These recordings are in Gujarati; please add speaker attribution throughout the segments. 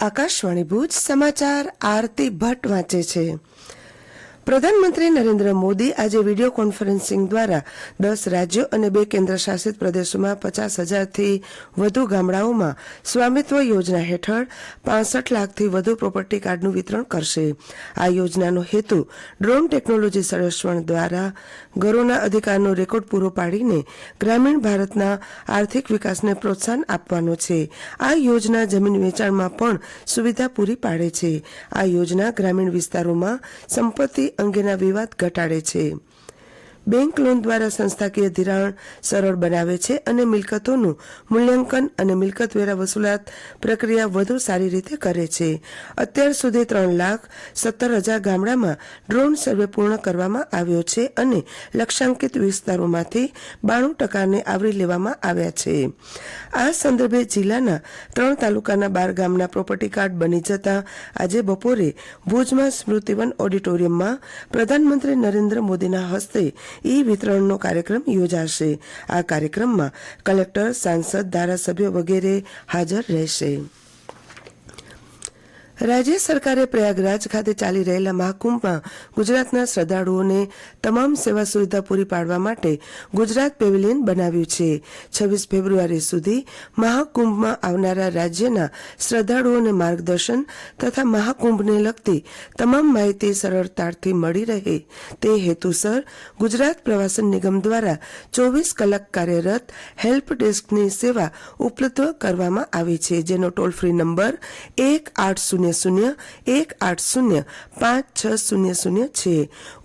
Speaker 1: આકાશવાણી ભુજ સમાચાર આરતી ભટ્ટ વાંચે છે। પ્રધાનમંત્રી નરેન્દ્ર મોદી આજે વિડીયો કોન્ફરન્સિંગ દ્વારા 10 રાજ્યો અને 2 કેન્દ્રશાસિત પ્રદેશોમાં 50,000થી વધુ ગામડાઓમાં સ્વામિત્વ યોજના હેઠળ 65 લાખથી વધુ પ્રોપર્ટી કાર્ડનું વિતરણ કરશે। આ યોજનાનો હેતુ ડ્રોન ટેકનોલોજી સર્વેક્ષણ દ્વારા ઘરોના અધિકારનો રેકોર્ડ પૂરો પાડીને ગ્રામીણ ભારતના આર્થિક વિકાસને પ્રોત્સાહન આપવાનો છે। આ યોજના જમીન વેચાણમાં પણ સુવિધા પૂરી પાડે છે। આ યોજના ગ્રામીણ વિસ્તારોમાં સંપત્તિ અંગેના વિવાદ ઘટાડે છે। બેંક લોન દ્વારા સંસ્થાકીય ધિરાણ સરળ બનાવે છે અને મિલકતોનું મૂલ્યાંકન અને મિલકત વેરા વસૂલાત પ્રક્રિયા વધુ સારી રીતે કરે છે। અત્યાર સુધી 3,17,000 ગામડામાં ડ્રોન સર્વે પૂર્ણ કરવામાં આવ્યો છે અને લક્ષ્યાંકિત વિસ્તારોમાંથી 92% આવરી લેવામાં આવ્યા છે। આ સંદર્ભે જિલ્લાના 3 તાલુકાના 12 ગામના પ્રોપર્ટી કાર્ડ બની જતા આજે બપોરે ભુજમાં સ્મૃતિવન ઓડિટોરિયમમાં પ્રધાનમંત્રી નરેન્દ્ર મોદીના હસ્તે વિતરણનો કાર્યક્રમ યોજાશે। આ કાર્યક્રમમાં કલેક્ટર, સાંસદ, ધારાસભ્યો વગેરે હાજર રહેશે। રાજ્ય સરકારે પ્રયાગરાજ ખાતે ચાલી રહેલા મહાકુંભમાં ગુજરાતના શ્રદ્ધાળુઓને તમામ સેવા સુવિધા પૂરી પાડવા માટે ગુજરાત પેવેલિયન બનાવ્યું છે। 26 ફેબ્રુઆરી સુધી મહાકુંભમાં આવનારા રાજ્યના શ્રદ્ધાળુઓને માર્ગદર્શન તથા મહાકુંભને લગતી તમામ માહિતી સરળતાથી મળી રહે તે હેતુસર ગુજરાત પ્રવાસન નિગમ દ્વારા 24 કલાક કાર્યરત હેલ્પ ડેસ્કની સેવા ઉપલબ્ધ કરવામાં આવી છે, જેનો ટોલ ફ્રી નંબર 1-800-180-5600 છે।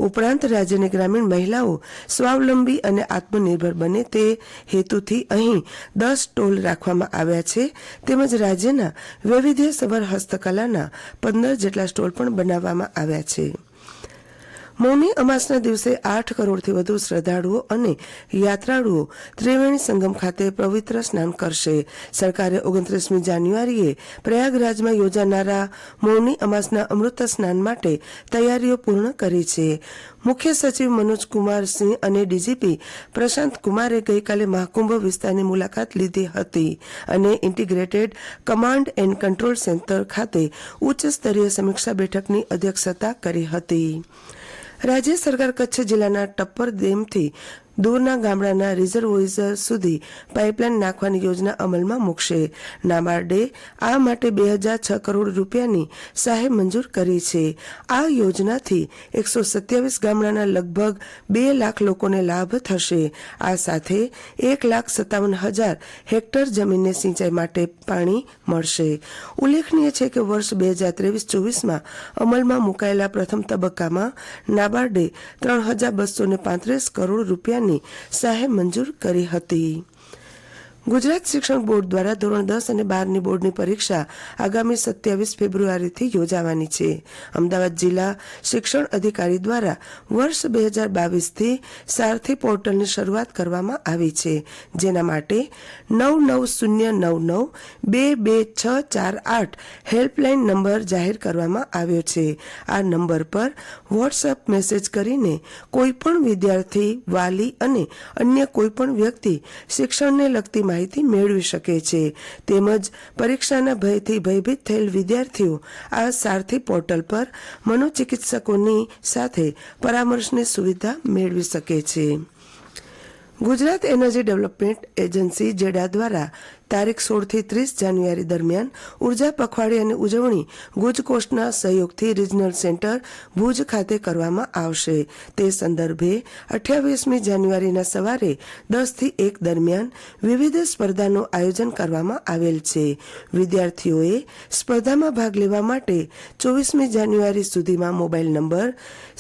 Speaker 1: ઉપરાંત રાજ્યની ગ્રામીણ મહિલાઓ સ્વાવલંબી અને આત્મનિર્ભર બને તે હેતુથી અહીં 10 સ્ટોલ રાખવામાં આવ્યા છે, તેમજ રાજ્યના વૈવિધ્યસભર હસ્તકલાના 15 જેટલા સ્ટોલ પણ બનાવવામાં આવ્યા છે। મૌની અમાસના દિવસે 8 કરોડથી વધુ શ્રદ્ધાળુઓ અને યાત્રાળુઓ ત્રિવેણી સંગમ ખાતે પવિત્ર સ્નાન કરશે। સરકારે 29મી જાન્યુઆરીએ પ્રયાગરાજમાં યોજાનારા મૌની અમાસના અમૃત સ્નાન માટે તૈયારીઓ પૂર્ણ કરી છે। મુખ્ય સચિવ મનોજ કુમાર સિંહ અને ડીજીપી પ્રશાંત કુમારે ગઈકાલે મહાકુંભ વિસ્તારની મુલાકાત લીધી હતી અને integrated command and control centre ખાતે ઉચ્ચ સ્તરીય સમીક્ષા બેઠકની અધ્યક્ષતા કરી હતી। રાજ્ય સરકાર કચ્છ જિલ્લાના ટપ્પર ડેમથી દૂરના ગામડાના રિઝર્વોયર સુધી પાઇપલાઇન નાખવાની યોજના અમલમાં મૂકશે। નાબાર્ડે આ માટે 2006 કરોડ રૂપિયાની સહાય મંજૂર કરી છે। આ યોજનાથી 127 ગામડાના લગભગ 2 લાખ લોકોને લાભ થશે। આ સાથે 1,57,000 હેક્ટર જમીનને સિંચાઈ માટે પાણી મળશે। ઉલ્લેખનીય છે કે વર્ષ 2023-24માં અમલમાં મુકાયેલા પ્રથમ તબક્કામાં નાબાર્ડે 3,235 કરોડ રૂપિયા સહાય મંજૂર કરી હતી। ગુજરાત શિક્ષણ બોર્ડ દ્વારા ધોરણ 10 અને 12ની બોર્ડની પરીક્ષા આગામી 27 ફેબ્રુઆરીથી યોજાવાની છે। અમદાવાદ જિલ્લા શિક્ષણ અધિકારી દ્વારા વર્ષ 2022થી સારથી પોર્ટલની શરૂઆત કરવામાં આવી છે, જેના માટે 9909922648 હેલ્પલાઇન નંબર જાહેર કરવામાં આવ્યો છે। આ નંબર પર વોટ્સએપ મેસેજ કરીને કોઈપણ વિદ્યાર્થી, વાલી અને અન્ય કોઈપણ વ્યક્તિ શિક્ષણને લગતી માહિતી મેળવી શકે છે। તેમજ પરીક્ષાના ભયથી ભયભીત થયેલ વિદ્યાર્થીઓ આ સારથી પોર્ટલ પર મનોચિકિત્સકોની સાથે પરામર્શની સુવિધા મેળવી શકે છે। ગુજરાત એનર્જી ડેવલપમેન્ટ એજન્સી જેડા દ્વારા તારીખ 16થી 30 જાન્યુઆરી દરમિયાન ઉર્જા પખવાડિયાની ઉજવણી ગુજકોસ્ટના સહયોગથી રિજનલ સેન્ટર ભુજ ખાતે કરવામાં આવશે। તે સંદર્ભે 28મી જાન્યુઆરીના સવારે 10 થી 1 દરમિયાન વિવિધ સ્પર્ધાનું આયોજન કરવામાં આવેલ છે। વિદ્યાર્થીઓએ સ્પર્ધામાં ભાગ લેવા માટે 24મી જાન્યુઆરી સુધીમાં મોબાઈલ નંબર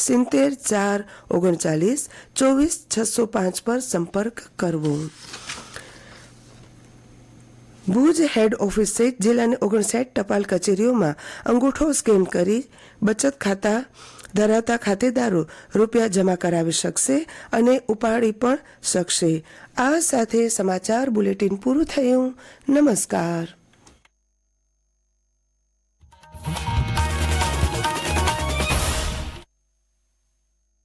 Speaker 1: 70 439 24 605 પર સંપર્ક કરવો। ભુજ હેડ ઓફિસ સહિત જિલ્લાની 59 ટપાલ કચેરીઓમાં અંગૂઠો સ્કેન કરી બચત ખાતા ધરાવતા ખાતેદારો રૂપિયા જમા કરાવી શકશે અને ઉપાડી પણ શકશે। આ સાથે સમાચાર બુલેટિન પૂરું થયું। નમસ્કાર।